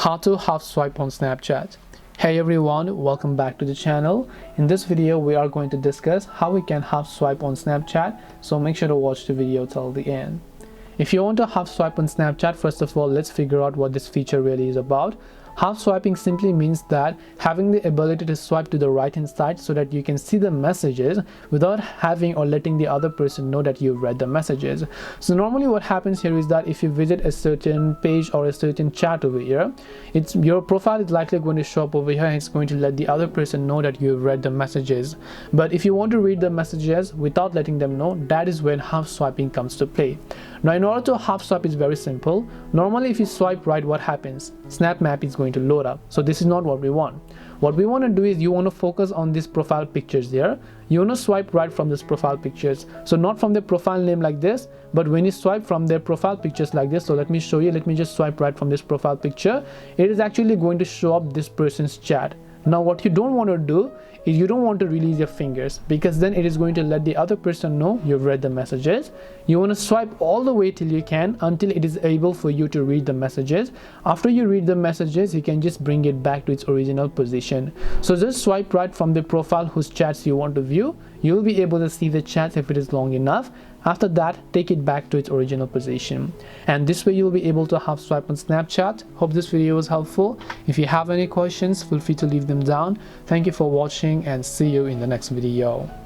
How to half swipe on Snapchat. Hey everyone, welcome back to the channel. In this video we are going to discuss how we can half swipe on Snapchat, so make sure to watch the video till the end. If you want to half swipe on Snapchat, first of all let's figure out what this feature really is about. Half swiping simply means that having the ability to swipe to the right hand side so that you can see the messages without having or letting the other person know that you've read the messages. So normally what happens here is that if you visit a certain page or a certain chat over here, your profile is likely going to show up over here and it's going to let the other person know that you've read the messages. But if you want to read the messages without letting them know, that is when half swiping comes to play. Now in order to half swipe, it's very simple. Normally if you swipe right, what happens? Snap Map is going to load up. So this is not what we want. What we want to do is you want to focus on these profile pictures there. You want to swipe right from this profile pictures. So not from the profile name like this, but when you swipe from their profile pictures like this. So let me show you. Let me just swipe right from this profile picture. It is actually going to show up this person's chat. Now what you don't want to do is you don't want to release your fingers, because then it is going to let the other person know you've read the messages. You want to swipe all the way till you can until it is able for you to read the messages. After you read the messages, you can just bring it back to its original position. So just swipe right from the profile whose chats you want to view. You'll be able to see the chats if it is long enough. After that, take it back to its original position. And this way you'll be able to half swipe on Snapchat. Hope this video was helpful. If you have any questions, feel free to leave them down. Thank you for watching and see you in the next video.